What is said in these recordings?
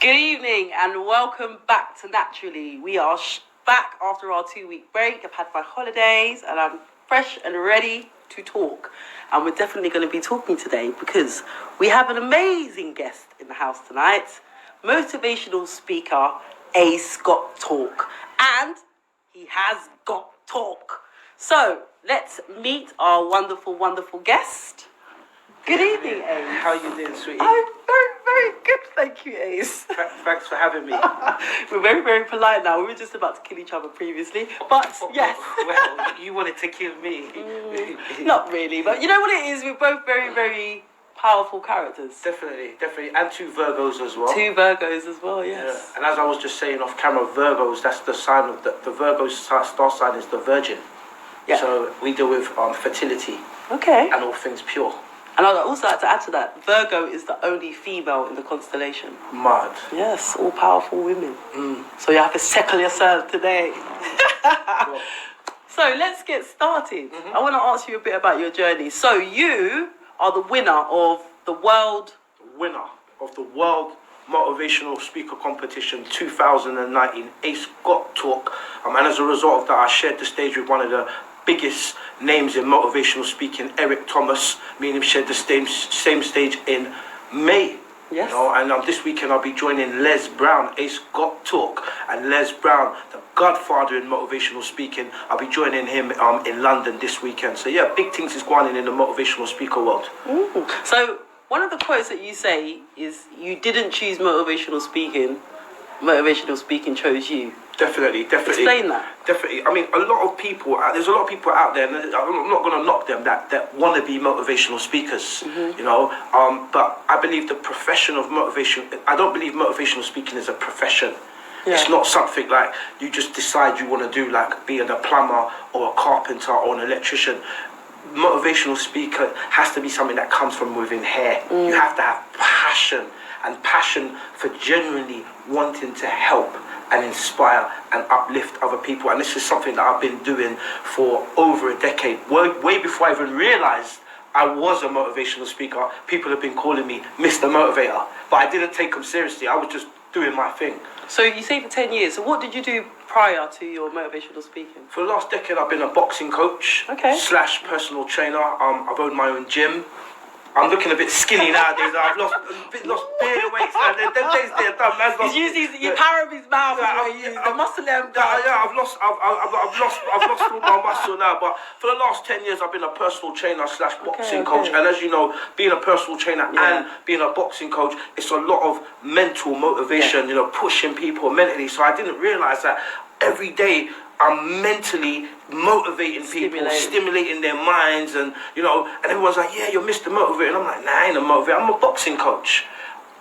Good evening and welcome back to Naturally. We are back after our 2-week break. I've had my holidays and I'm fresh and ready to talk. And we're definitely going to be talking today because we have an amazing guest in the house tonight. Motivational speaker, Ace got talk. And he has got talk. So let's meet our wonderful, wonderful guest. Good evening, Ace. How are you doing, sweetie? I'm very, very good, thank you, Ace. Thanks for having me. We're very, very polite now. We were just about to kill each other previously, but yes. Well, you wanted to kill me. Not really, but you know what it is? We're both very, very powerful characters. Definitely. And two Virgos as well. Two Virgos as well, yes. Yeah. And as I was just saying off camera, Virgos, that's the sign of the Virgo's star sign is the Virgin. Yeah. So we deal with fertility. Okay. And all things pure. And I'd also like to add to that, Virgo is the only female in the constellation. Mad. Yes, all powerful women. So you have to settle yourself today. So let's get started. I want to ask you a bit about your journey. So you are the winner of the World Motivational Speaker Competition 2019, Ace Got Talk. And as a result of that, I shared the stage with one of the biggest names in motivational speaking, Eric Thomas. Me and him shared the same stage in May. Yes. You know, and this weekend I'll be joining Les Brown, Ace Got Talk, and Les Brown, the godfather in motivational speaking. I'll be joining him in London this weekend. So yeah, big things is going on in the motivational speaker world. So one of the quotes that you say is, you didn't choose motivational speaking chose you. Definitely. Explain that. Definitely. I mean, there's a lot of people out there, and I'm not going to knock them, that want to be motivational speakers, you know. But I believe the profession of motivation, I don't believe motivational speaking is a profession. Yeah. It's not something like you just decide you want to do, like being a plumber or a carpenter or an electrician. Motivational speaker has to be something that comes from within here. You have to have passion for genuinely wanting to help and inspire and uplift other people. And this is something that I've been doing for over a decade. Way before I even realized I was a motivational speaker, people have been calling me Mr. Motivator. But I didn't take them seriously. I was just doing my thing. So you say for 10 years. So what did you do prior to your motivational speaking? For the last decade, I've been a boxing coach / personal trainer. I've owned my own gym. I'm looking a bit skinny nowadays. I've lost beer weight. Them days they're done. He's using your power of his mouth. The muscle them. I've lost all my muscle now. But for the last 10 years, I've been a personal trainer / boxing coach. And as you know, being a personal trainer and being a boxing coach, it's a lot of mental motivation. You know, pushing people mentally. So I didn't realize that every day I'm mentally motivating people, stimulating their minds, and you know, and everyone's like, yeah, you're Mr. Motivator. And I'm like, nah, I ain't a motivator, I'm a boxing coach.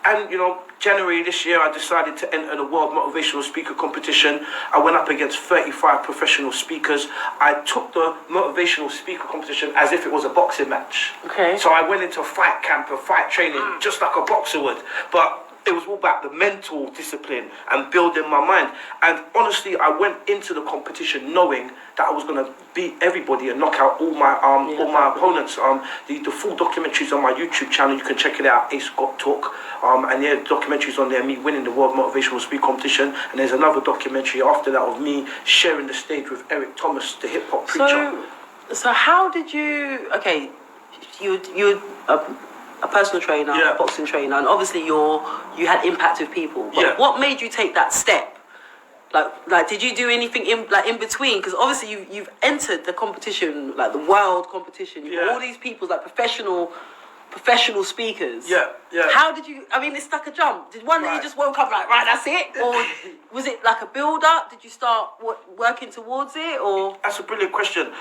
And you know, January this year, I decided to enter the World Motivational Speaker Competition. I went up against 35 professional speakers. I took the Motivational Speaker Competition as if it was a boxing match. Okay. So I went into fight camp and fight training just like a boxer would. But it was all about the mental discipline and building my mind. And honestly, I went into the competition knowing that I was going to beat everybody and knock out all my opponents. The full documentaries on my YouTube channel, you can check it out, Ace Got Talk. And the documentaries on there, me winning the World Motivational Speaker Competition. And there's another documentary after that of me sharing the stage with Eric Thomas, the hip hop preacher. So how did you? Okay, you. A personal trainer, a boxing trainer, and obviously you had impact with people. But what made you take that step? Like, did you do anything in between? Because obviously you've entered the competition, like the world competition. You've got all these people, like professional speakers. Yeah. How did you? I mean, it's like a jump. Did one day you just woke up like, right, that's it, or was it like a build up? Did you start working towards it, or? That's a brilliant question.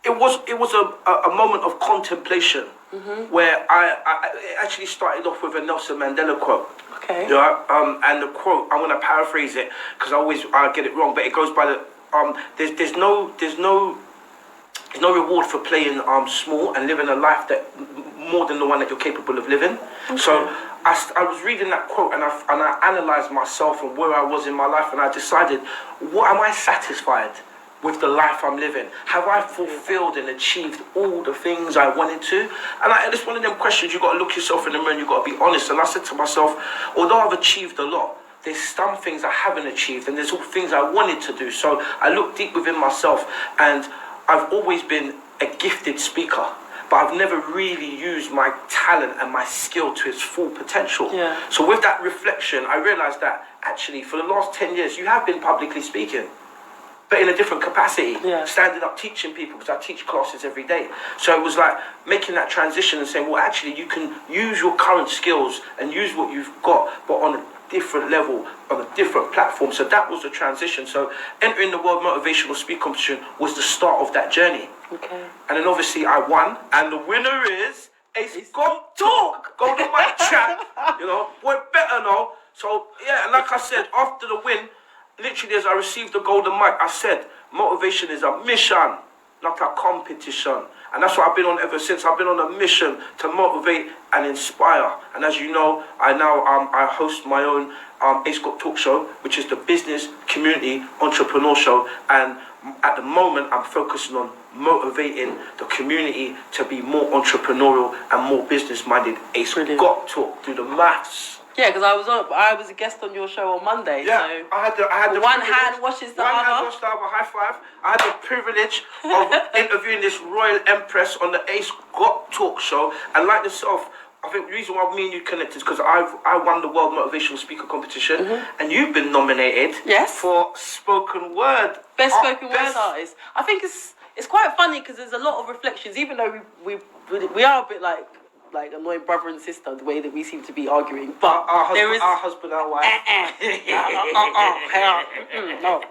It was a moment of contemplation where I actually started off with a Nelson Mandela quote. Okay. Yeah. And the quote, I'm going to paraphrase it because I get it wrong, but it goes by the there's no reward for playing small and living a life that more than the one that you're capable of living. Okay. So I was reading that quote and I analysed myself and where I was in my life, and I decided, what am I satisfied with the life I'm living? Have I fulfilled and achieved all the things I wanted to? And it's one of them questions you got to look yourself in the mirror and you got to be honest. And I said to myself, although I've achieved a lot, there's some things I haven't achieved and there's all things I wanted to do. So I looked deep within myself, and I've always been a gifted speaker, but I've never really used my talent and my skill to its full potential. Yeah. So with that reflection, I realised that actually for the last 10 years, you have been publicly speaking, but in a different capacity, standing up teaching people, because I teach classes every day. So it was like making that transition and saying, well, actually, you can use your current skills and use what you've got, but on a different level, on a different platform. So that was the transition. So entering the World Motivational Speak Competition was the start of that journey. Okay. And then obviously I won, and the winner is Ace Got Talk, Golden Mic Chat. You know, boy, better know. So yeah, and like I said, after the win, literally as I received the golden mic, I said, motivation is a mission, not a competition. And that's what I've been on ever since. I've been on a mission to motivate and inspire. And as you know, I host my own Ace Got Talk show, which is the business community entrepreneur show. And at the moment, I'm focusing on motivating the community to be more entrepreneurial and more business-minded. Ace Got Talk, do the maths. Yeah, because I was a guest on your show on Monday. Yeah, so I had the one hand washes the other. One hand washes the other. High five. I had the privilege of interviewing this royal empress on the Ace Got Talk show, and like yourself, I think the reason why me and you connected is because I won the World Motivational Speaker Competition, and you've been nominated for spoken word. Best spoken word artist. I think it's quite funny because there's a lot of reflections, even though we are a bit like annoying brother and sister, the way that we seem to be arguing. But our husband, our wife. No.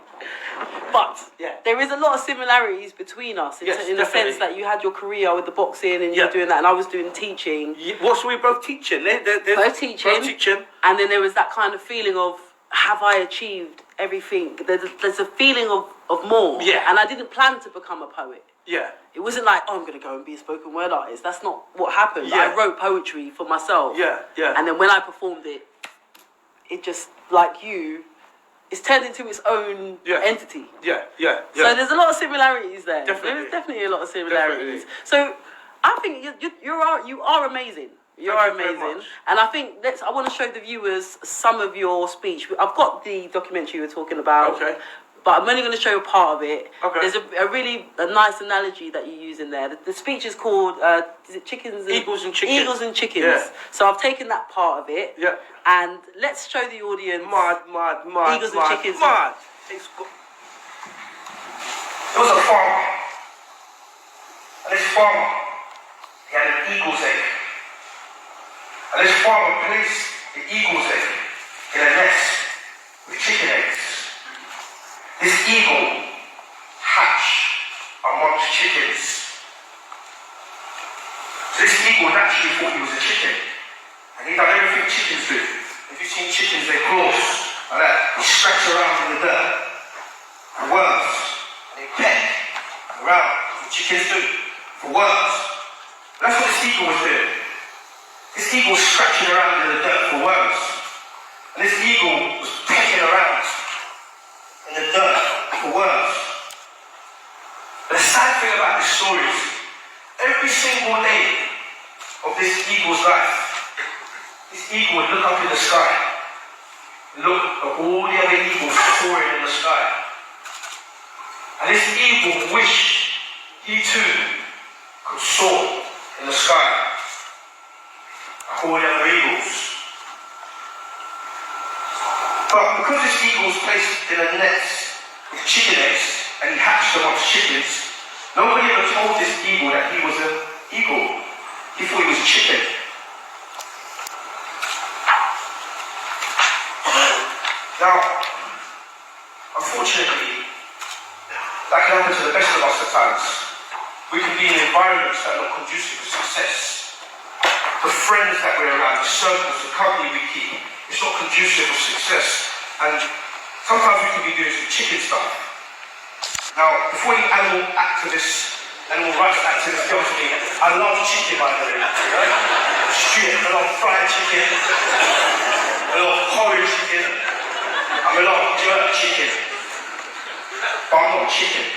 But there is a lot of similarities between us in the sense that you had your career with the boxing and you're doing that, and I was doing teaching. So we're both teaching. Both teaching. And then there was that kind of feeling of, have I achieved everything? There's a feeling of more. Yeah. And I didn't plan to become a poet. Yeah. It wasn't like, I'm going to go and be a spoken word artist. That's not what happened. Yeah. I wrote poetry for myself. Yeah. And then when I performed it, it just, like you, it's turned into its own entity. Yeah. So there's a lot of similarities there. Definitely. There's definitely a lot of similarities. So I think you are amazing. You are amazing. And I think I want to show the viewers some of your speech. I've got the documentary you were talking about. Okay. But I'm only going to show a part of it. Okay. There's a really nice analogy that you use in there. The speech is called, is it chickens? Eagles and Chickens. Eagles and Chickens. Yeah. So I've taken that part of it. Yeah. And let's show the audience. Eagles and Chickens. There was a farmer. And this farmer, he had an eagle's egg. And this farmer placed the eagle's egg in a nest with chicken eggs. This eagle hatched amongst chickens. So this eagle naturally thought he was a chicken. And he done everything chickens do. If you've seen chickens, they crawl like that. They scratch around in the dirt. For worms. And they peck around. What chickens do. For worms. That's what this eagle was doing. This eagle was scratching around in the dirt for worms. And this eagle was pecking around in the dirt for worms. But the sad thing about this story is, every single day of this eagle's life, this eagle would look up in the sky, look at all the other eagles soaring in the sky. And this eagle wished he too could soar in the sky like all the other eagles. But because this eagle was placed in a nest with chicken eggs and he hatched amongst chickens, nobody ever told this eagle that he was an eagle. He thought he was a chicken. Now, unfortunately, that can happen to the best of us at times. We can be in environments that are not conducive to success. The friends that we're around, the circles, the company we keep, it's not conducive to success. And sometimes we can be doing some chicken stuff. Now, before any animal activists, animal rights activists come to me, I love chicken, by the way. Street, I love fried chicken. I love porridge chicken. I love jerk chicken. But I'm not chicken.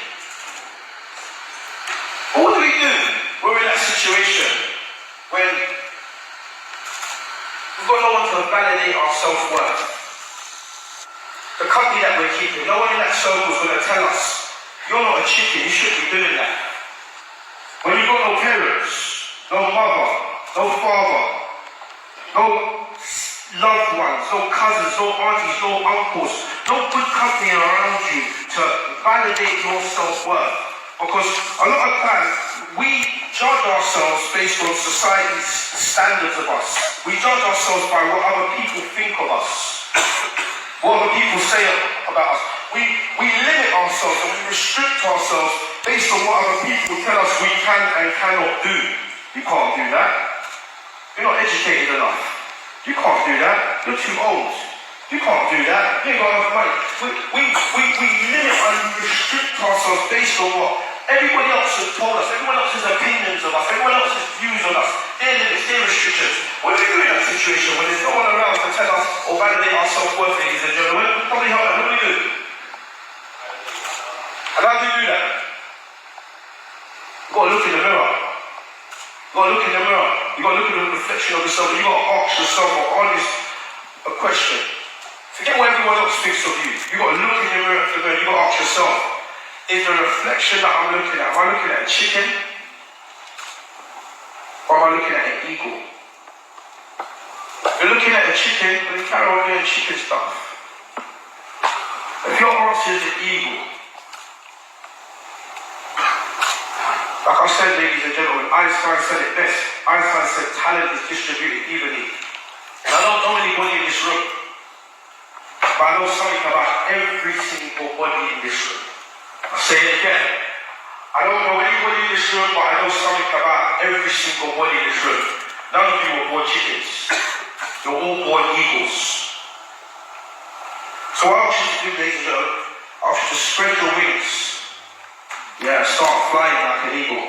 situation when we've got no one to validate our self-worth. The company that we're keeping, no one in that circle is going to tell us, you're not a chicken, you shouldn't be doing that. When you've got no parents, no mother, no father, no loved ones, no cousins, no aunties, no uncles, no good company around you to validate your self-worth. Because a lot of times we judge ourselves based on society's standards of us. We judge ourselves by what other people think of us, what other people say about us. We limit ourselves and we restrict ourselves based on what other people tell us we can and cannot do. You can't do that. You're not educated enough. You can't do that. You're too old. You can't do that. You ain't got enough money. We limit and restrict ourselves based on what everybody else has told us, everyone else's opinions of us, everyone else's views on us, their limits, their restrictions. What do we do in that situation when there's no one around to tell us or validate our self-worth, ladies and gentlemen? Probably help that. What do we do? And how do you do that? You've got to look in the mirror. You've got to look in the mirror. You've got to look at the reflection of yourself. You've got to ask yourself a question. Forget what everyone else thinks of you. You've got to look in the mirror. You've got to ask yourself, is the reflection that I'm looking at, am I looking at a chicken? Or am I looking at an eagle? If you're looking at a chicken, then carry on doing chicken stuff. If your answer is an eagle, like I said, ladies and gentlemen, Einstein said it best. Einstein said talent is distributed evenly. And I don't know anybody in this room, but I know something about every single body in this room. I'll say it again. I don't know anybody in this room, but I know something about every single body in this room. None of you were born chickens. You're all born eagles. So what I want you to do, ladies and gentlemen, I want you to spread your wings. Yeah, start flying like an eagle.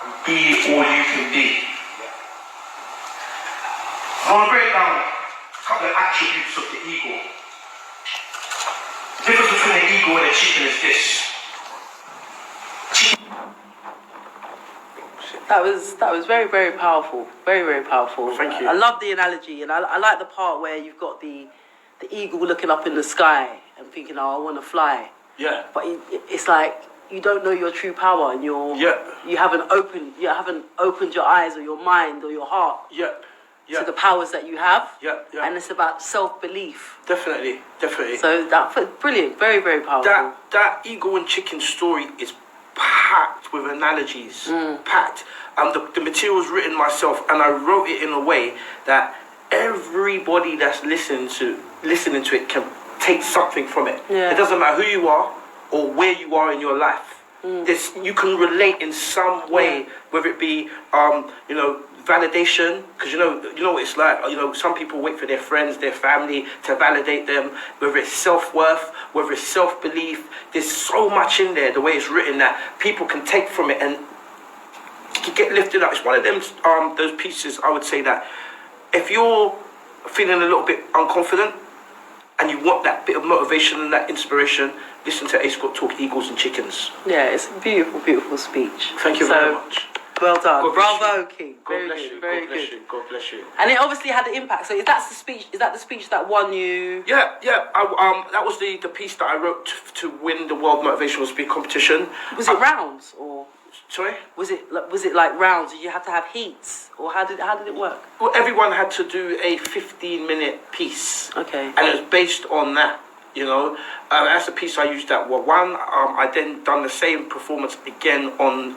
And be all you can be. I want to break down a couple of attributes of the eagle. The difference between an eagle and a chicken is this. That was very, very powerful. Very, very powerful. Thank you. I love the analogy, and I like the part where you've got the eagle looking up in the sky and thinking, oh, I want to fly. Yeah. But it's like you don't know your true power, and you haven't opened your eyes or your mind or your heart. Yeah. To the powers that you have. Yeah. And it's about self-belief. Definitely. So that's brilliant. Very, very powerful. That eagle and chicken story is packed with analogies. Packed. The material's written myself, and I wrote it in a way that everybody that's listening to it can take something from it. Yeah. It doesn't matter who you are or where you are in your life. You can relate in some way, whether it be validation, because you know what it's like. Some people wait for their friends, their family to validate them. Whether it's self-worth, whether it's self-belief, there's so much in there. The way it's written that people can take from it and get lifted up. It's one of them those pieces. I would say that if you're feeling a little bit unconfident and you want that bit of motivation and that inspiration, listen to A. Scott talk Eagles and Chickens. Yeah, it's a beautiful, beautiful speech. Thank you very much. Well done. God Bravo, King. God bless you. Very God bless good. you. God bless you. And it obviously had an impact. So is that the speech that won you? Yeah. That was the piece that I wrote to win the World Motivational Speak competition. Was it rounds or? Sorry? Was it like rounds? Did you have to have heats, or how did it work? Well, everyone had to do a 15-minute piece. Okay. And it was based on that. As a piece I used that one. I then done the same performance again on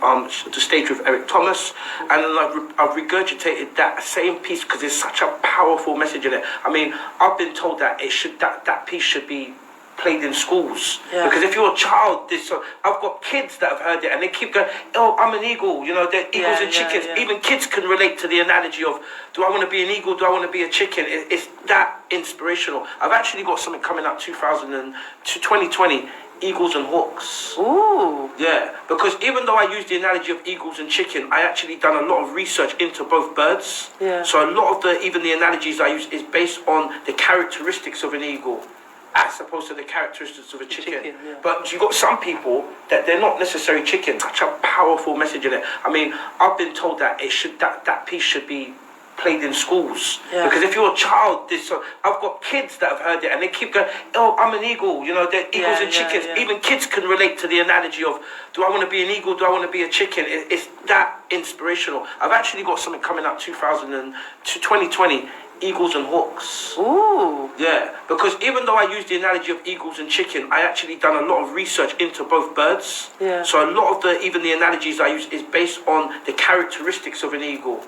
the stage with Eric Thomas, and then I've regurgitated that same piece because there's such a powerful message in it. I mean, I've been told that that piece should be played in schools, because if you're a child, I've got kids that have heard it and they keep going, oh, I'm an eagle, they're eagles and chickens. Even kids can relate to the analogy of, do I want to be an eagle, do I want to be a chicken? It's that inspirational. I've actually got something coming up 2020, Eagles and Hawks. Ooh. Yeah, because even though I use the analogy of eagles and chicken, I actually done a lot of research into both birds. Yeah. So a lot of even the analogies I use is based on the characteristics of an eagle. as opposed to the characteristics of a chicken. But you got some people that they're not necessarily chicken. Such a powerful message in it. I mean, I've been told that that piece should be played in schools, because if you're a child, I've got kids that have heard it and they keep going, oh, I'm an eagle, you know, they're eagles and chickens. Even kids can relate to the analogy of, do I want to be an eagle, do I want to be a chicken? It's that inspirational. I've actually got something coming up 2020, eagles and hawks. Ooh. Yeah, because even though I use the analogy of eagles and chicken, I actually done a lot of research into both birds. So a lot of even the analogies I use is based on the characteristics of an eagle,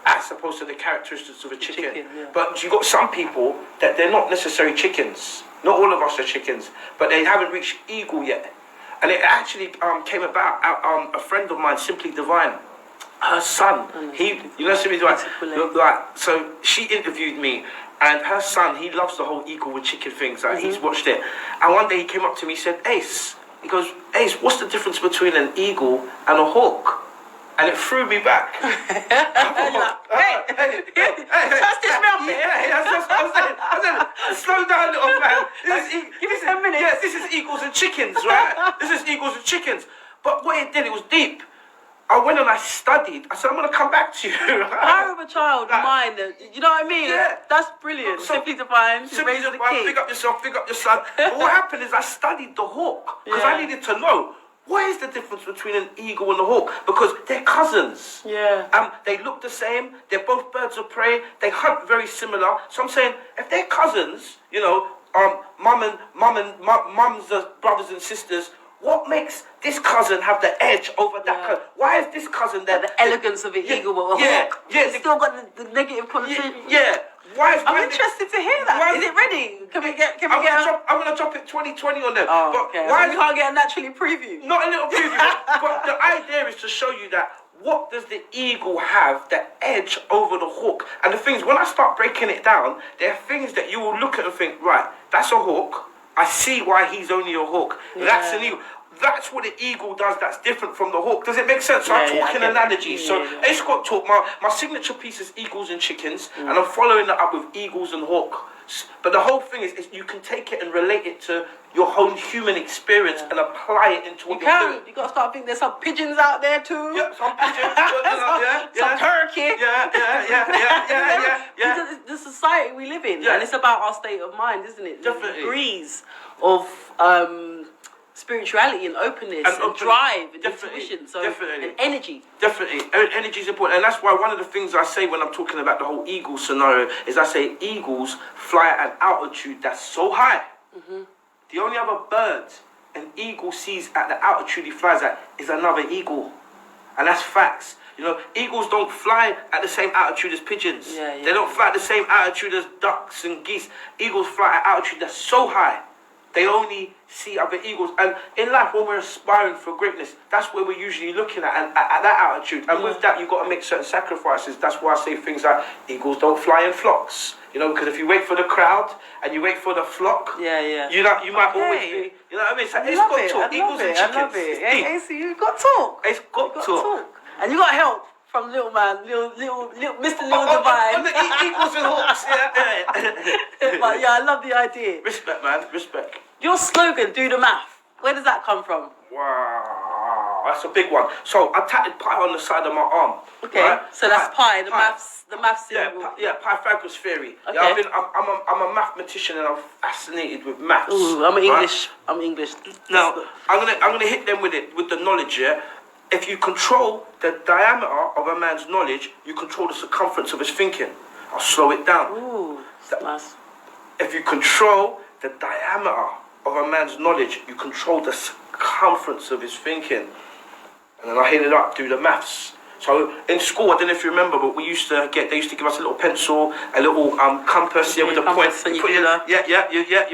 as opposed to the characteristics of a chicken. But you got some people that they're not necessarily chickens. Not all of us are chickens, but they haven't reached eagle yet. And it actually came about a friend of mine, Simply Divine. Her son, Simply Divine, so she interviewed me, and her son, he loves the whole eagle with chicken things. He's watched it, and one day he came up to me, he said, Ace, he goes, Ace, what's the difference between an eagle and a hawk? And it threw me back. Hey, touch this mouth. That's what I said, slow down, little man. Give me 10 minutes. Yeah, this is eagles and chickens, right? This is eagles and chickens. But what it did, it was deep. I went and I studied. I said, I'm going to come back to you. Power of a child, mind. You know what I mean? Yeah. That's brilliant. Simply Divine. Simply Divine. Big up yourself, big up your son. But what happened is I studied the hawk, because I needed to know, what is the difference between an eagle and a hawk? Because they're cousins. They look the same. They're both birds of prey. They hunt very similar. So I'm saying, if they're cousins, you know, mums are brothers and sisters. What makes this cousin have the edge over that cousin? Why is this cousin there? The elegance of an eagle with a hawk. It's still got the negative connotation. I'm interested to hear that. Is it ready? Can we get? I'm gonna drop it 2020 on them. Oh, okay. Why you can't get a naturally preview? Not a little preview. But the idea is to show you that what does the eagle have the edge over the hawk? And the things, when I start breaking it down, there are things that you will look at and think, right, that's a hawk. I see why he's only a hawk. That's an eagle. That's what the eagle does that's different from the hawk. Does it make sense? So I'm talking analogies. So Ace Scott talk, my signature piece is eagles and chickens, and I'm following that up with eagles and hawk. But the whole thing is you can take it and relate it to your own human experience and apply it into what you're doing. You got to start thinking there's some pigeons out there too. Some pigeons. Some turkey. The society we live in, and it's about our state of mind, isn't it? Definitely. The degrees of spirituality and openness and drive and intuition, and energy. Definitely, energy is important, and that's why one of the things I say when I'm talking about the whole eagle scenario is I say eagles fly at an altitude that's so high. The only other bird an eagle sees at the altitude he flies at is another eagle, and that's facts. You know, eagles don't fly at the same altitude as pigeons. They don't fly at the same altitude as ducks and geese. Eagles fly at altitude that's so high. They only see other eagles. And in life, when we're aspiring for greatness, that's where we're usually looking at that altitude. And with that, you've got to make certain sacrifices. That's why I say things like eagles don't fly in flocks. You know, because if you wait for the crowd and you wait for the flock, you might always be, you know what I mean? So it's got talk. Eagles and chickens. I love it. Hey, so you've got talk. It's got talk. And you got help from little man, little Mr. Little Divine. Eagles and hawks, But I love the idea. Respect, man, respect. Your slogan, do the math. Where does that come from? Wow, that's a big one. So I tattooed pi on the side of my arm. Okay, right? So that's pi, the maths symbol. Pythagoras theory. Okay. I'm a mathematician and I'm fascinated with maths. Ooh, I'm English. Now I'm gonna hit them with the knowledge. If you control the diameter of a man's knowledge, you control the circumference of his thinking. I'll slow it down. Ooh, nice. If you control the diameter of a man's knowledge, you control the circumference of his thinking. And then I hit it up, do the maths. So in school, I don't know if you remember, but they used to give us a little pencil, a little compass, with the point. You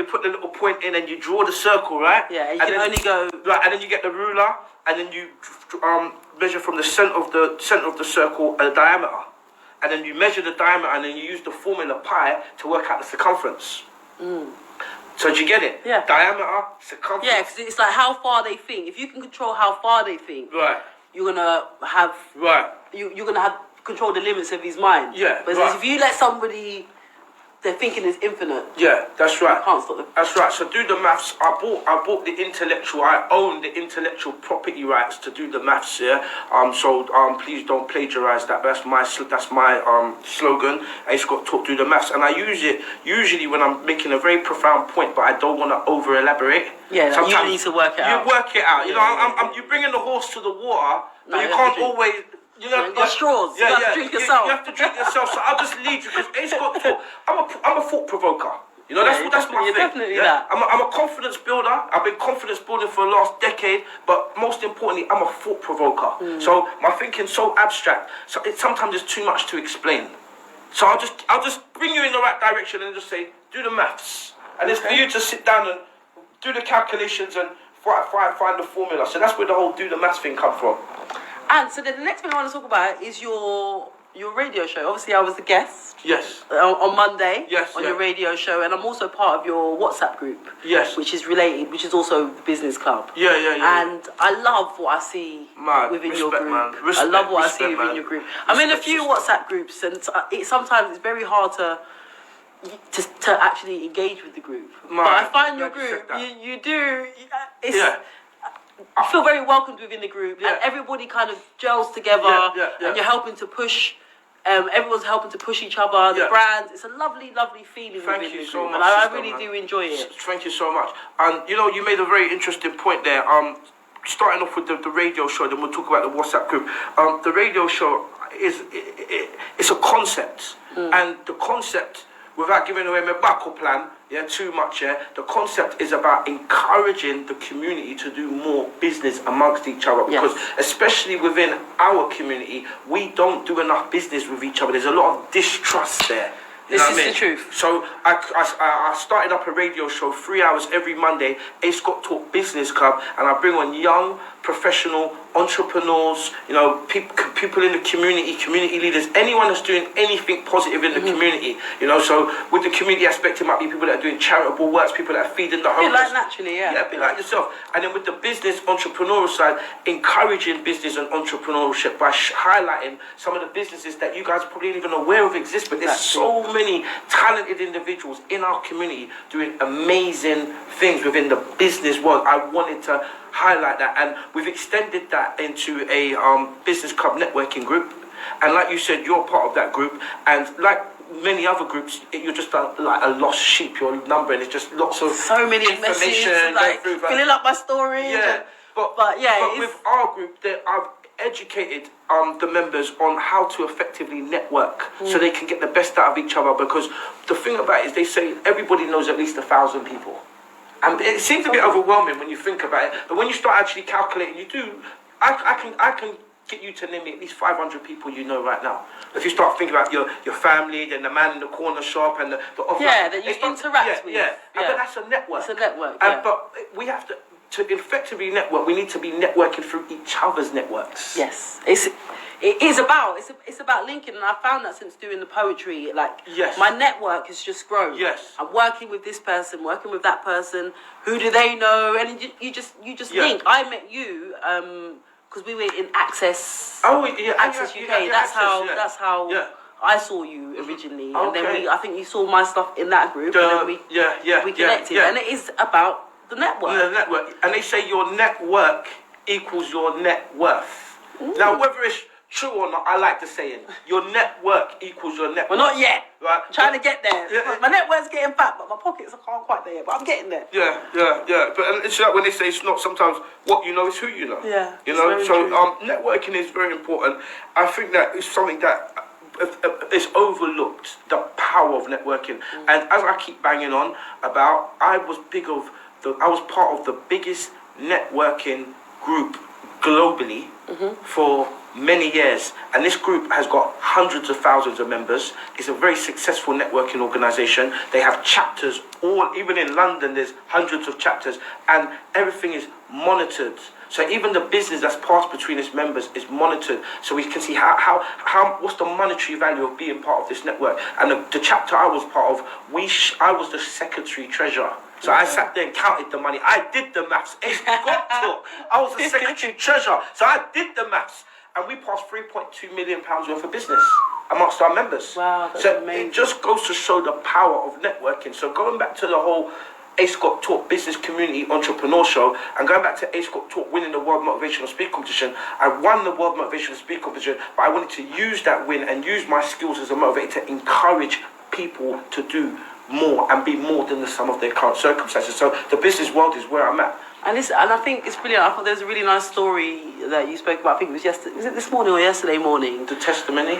put the little point in and you draw the circle, right? Yeah, and you can only go. Right, and then you get the ruler, and then you measure from the center of the circle the diameter. And then you measure the diameter, and then you use the formula pi to work out the circumference. So did you get it? Yeah. Diameter, circumference. Yeah, because it's like how far they think. If you can control how far they think, right, you're gonna have right. You're gonna have control the limits of his mind. Yeah. But right. if you let somebody their thinking is infinite. Yeah, that's right. Can't stop them. That's right. So do the maths. I bought the intellectual. I own the intellectual property rights to do the maths here. So please don't plagiarize that. That's my slogan. I just got taught to do the maths, and I use it usually when I'm making a very profound point, but I don't want to over elaborate. Yeah, sometimes you need to work it out. You work it out. You know, you bringing the horse to the water, but you can't always. You got straws. You have to drink yourself. You have to drink yourself. So I'll just lead you because Ace got taught. I'm a thought provoker. You know, that's my thing. Definitely that. I'm a confidence builder. I've been confidence building for the last decade, but most importantly, I'm a thought provoker. So my thinking's so abstract. So sometimes it's too much to explain. So I'll just bring you in the right direction and just say, do the maths, and it's for you to sit down and do the calculations and find the formula. So that's where the whole do the maths thing come from. And so then the next thing I want to talk about is your radio show. Obviously, I was the guest. Yes. On Monday. Yes. On your radio show, and I'm also part of your WhatsApp group. Yes. Which is also the business club. Yeah. And I love what I see within your group. I love what I see within your group. I'm in a few WhatsApp groups, and sometimes it's very hard to actually engage with the group. But I find your group, you do. I feel very welcomed within the group, and everybody kind of gels together, and you're helping to push. Everyone's helping to push each other. The brands. It's a lovely, lovely feeling within the group, and I really do enjoy it. Thank you so much. And you made a very interesting point there. Starting off with the radio show, then we'll talk about the WhatsApp group. The radio show it's a concept, and the concept, without giving away my buckle plan, too much, the concept is about encouraging the community to do more business amongst each other, because especially within our community, we don't do enough business with each other. There's a lot of distrust there. This is the truth. So I started up a radio show 3 hours every Monday, Ace Got Talk Business Club, and I bring on young, professional entrepreneurs, people in the community leaders, anyone that's doing anything positive in the community, so with the community aspect, it might be people that are doing charitable works, people that are feeding the homeless. Be like Naturally, be like yourself. And then with the business entrepreneurial side, encouraging business and entrepreneurship by highlighting some of the businesses that you guys probably ain't even aware of exist, but there's so many talented individuals in our community doing amazing things within the business world. I wanted to highlight that, and we've extended that into a business club networking group, and like you said, you're part of that group, and like many other groups, you're just like a lost sheep, your number, and it's just lots of so many information, like filling up my storage. But with our group, I've educated the members on how to effectively network so they can get the best out of each other, because the thing about it is they say everybody knows at least 1,000 people. And it seems a bit overwhelming when you think about it, but when you start actually calculating, I can get you to name me at least 500 people right now. If you start thinking about your family, then the man in the corner shop, and the office. Yeah, that you interact with. But that's a network. It's a network, But we have to effectively network, we need to be networking through each other's networks. Yes. It's about linking, and I found that since doing the poetry, my network has just grown. Yes. I'm working with this person, working with that person. Who do they know? And you just link. I met you because we were in Access. Access UK. That's how I saw you originally, and then I think you saw my stuff in that group, and then we connected, and it is about the network. The network, and they say your network equals your net worth. Now, whether it's true or not, I like to say it. Your network equals your net worth. Well, not yet. Right? I'm trying to get there. My network's getting fat, but my pockets aren't quite there yet. But I'm getting there. Yeah. But it's like when they say it's not sometimes what you know, it's who you know. Yeah. Networking is very important. I think that is something that is overlooked. The power of networking, and as I keep banging on about, I was part of the biggest networking group globally for many years, and this group has got hundreds of thousands of members. It's a very successful networking organization. They have chapters even in London. There's hundreds of chapters, and everything is monitored. So even the business that's passed between its members is monitored, so we can see how what's the monetary value of being part of this network. And the chapter I was part of, I was the secretary treasurer. So I sat there and counted the money. I did the maths. I was the secretary treasurer, so I did the maths. and we passed £3.2 million worth of business amongst our members. Wow, that's so amazing. It just goes to show the power of networking. So going back to the whole A. Scott Talk Business Community Entrepreneur Show, and going back to A. Scott Talk winning the World Motivational Speaker Competition, I won the World Motivational Speaker Competition, but I wanted to use that win and use my skills as a motivator to encourage people to do more and be more than the sum of their current circumstances. So the business world is where I'm at. And I think it's brilliant. I thought there's a really nice story that you spoke about. I think it was yesterday. Was it this morning or yesterday morning? The testimony.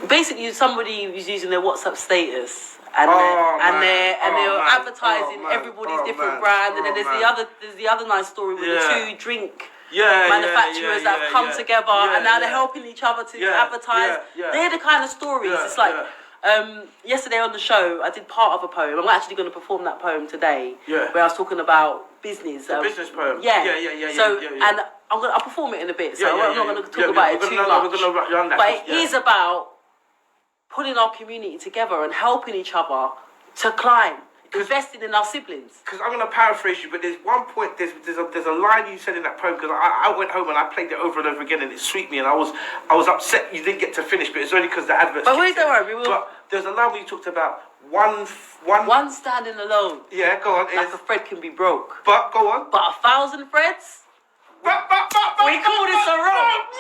Basically, somebody was using their WhatsApp status, and they were advertising everybody's different brand. And then there's the other nice story with the two drink manufacturers that have come together, and now they're helping each other to advertise. They're the kind of stories. It's like. Yesterday on the show, I did part of a poem. I'm actually going to perform that poem today. Where I was talking about business. The business poem. And I'll perform it in a bit. So I'm not going to talk about it too much. We're going to run that. But it is about putting our community together and helping each other to climb. Investing in our siblings. Because I'm going to paraphrase you, but there's one point, there's a line you said in that poem, because I went home and I played it over and over again, and it sweet me, and I was upset you didn't get to finish, but it's only because the adverts. But wait, don't worry, we will. But there's a line where you talked about one standing alone. Yeah, go on. Like a thread can be broke. But go on. But 1,000 threads. We call this a rope.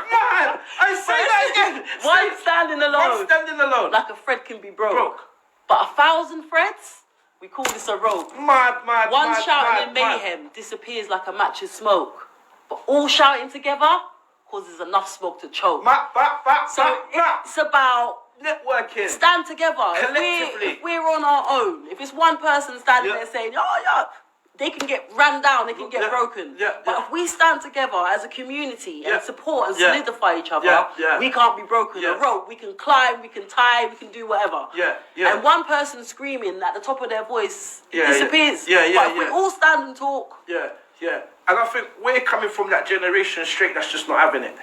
Man, I say that again. One standing alone. One standing alone. Like a thread can be broke. But 1,000 threads, we call this a rope. One shouting in mayhem disappears like a match's smoke. But all shouting together causes enough smoke to choke. So it's about networking. Stand together. Collectively. If we're on our own, if it's one person standing there saying, they can get ran down, they can get broken. But if we stand together as a community and support and solidify each other, we can't be broken. A rope, we can climb, we can tie, we can do whatever. And one person screaming at the top of their voice disappears. But if we all stand and talk. And I think we're coming from that generation straight that's just not having it.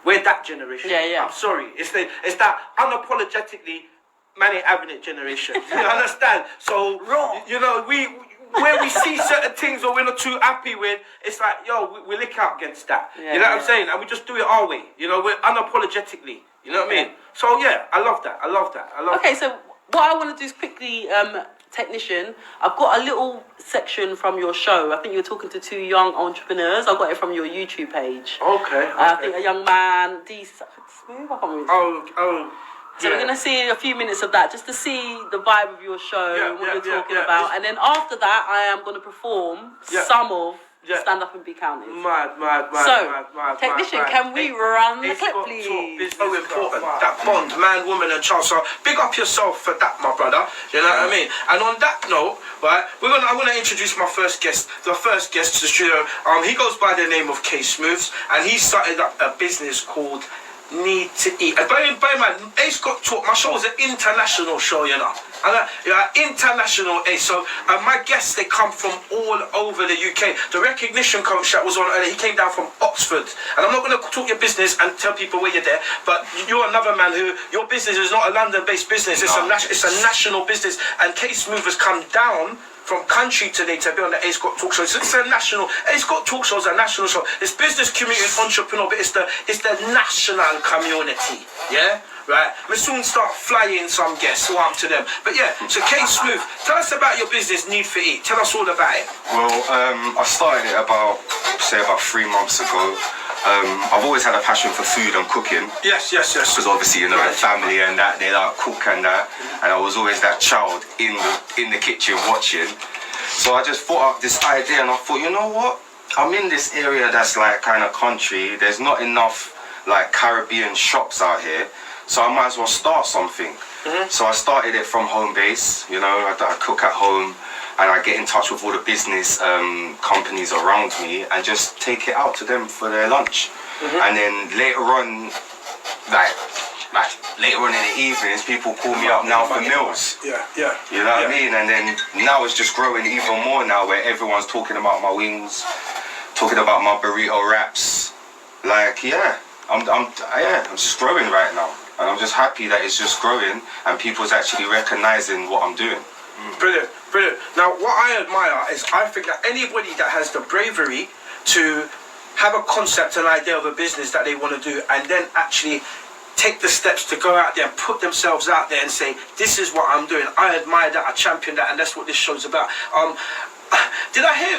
We're that generation. I'm sorry. It's that unapologetically man ain't having it generation. You understand? So, you know, where we see certain things or we're not too happy with, it's like, we lick out against that. You know what I'm saying? And we just do it our way. You know, we're unapologetically. You know what I mean? So, I love that. Okay, so what I want to do is quickly, technician, I've got a little section from your show. I think you were talking to two young entrepreneurs. I got it from your YouTube page. Okay. I think a young man, Smooth, I can't remember. So we're going to see a few minutes of that just to see the vibe of your show and what you're talking about. And then after that, I am going to perform some of Stand Up and Be Counted. Mad. Technician, can we run the clip, please? So important, that bond, man, woman and child. So big up yourself for that, my brother. You know what I mean? And on that note, right, I'm going to introduce my first guest, the first guest to the studio. He goes by the name of K Smooths, and he started up a business called Need to Eat. And by man, A. Scott Talk, my show is an international show, you know. International A. So my guests, they come from all over the UK. The recognition coach that was on earlier, he came down from Oxford. And I'm not going to talk your business and tell people where you're there, but you're another man who, your business is not a London-based business, it's a national business. And K Smooth has come down from country today to be on the A. Scott Talk Show. So it's a national, A. Scott Talk Show is a national show. It's business, community, and entrepreneur, but it's the national community. Yeah? Right? We soon start flying some guests, so I'm to them. But so K Smooth, tell us about your business, Need for Eat. Tell us all about it. Well, I started it about 3 months ago. I've always had a passion for food and cooking. Yes. Because obviously, you know, the family and that, they like cook and that. And I was always that child in the kitchen watching. So I just thought up this idea and I thought, you know what? I'm in this area that's like kind of country. There's not enough like Caribbean shops out here. So I might as well start something. So I started it from home base. You know, I cook at home. And I get in touch with all the business companies around me and just take it out to them for their lunch. And then later on, like later on in the evenings, people call me up now for meals. You know what I mean? And then now it's just growing even more now, where everyone's talking about my wings, talking about my burrito wraps. Like, I'm just growing right now. And I'm just happy that it's just growing and people's actually recognizing what I'm doing. Brilliant. Now, what I admire is I think that anybody that has the bravery to have a concept, an idea of a business that they want to do, and then actually take the steps to go out there and put themselves out there and say, this is what I'm doing. I admire that, I champion that, and that's what this show's about. Did I hear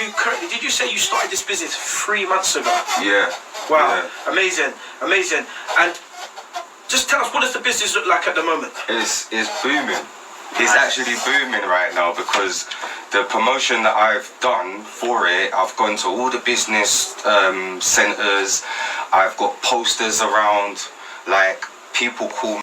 you correctly? Did you say you started this business 3 months ago? Yeah. Wow. Yeah. Amazing. Amazing. And just tell us, what does the business look like at the moment? It's booming. It's actually booming right now because the promotion that I've done for it, I've gone to all the business centres. I've got posters around, like people call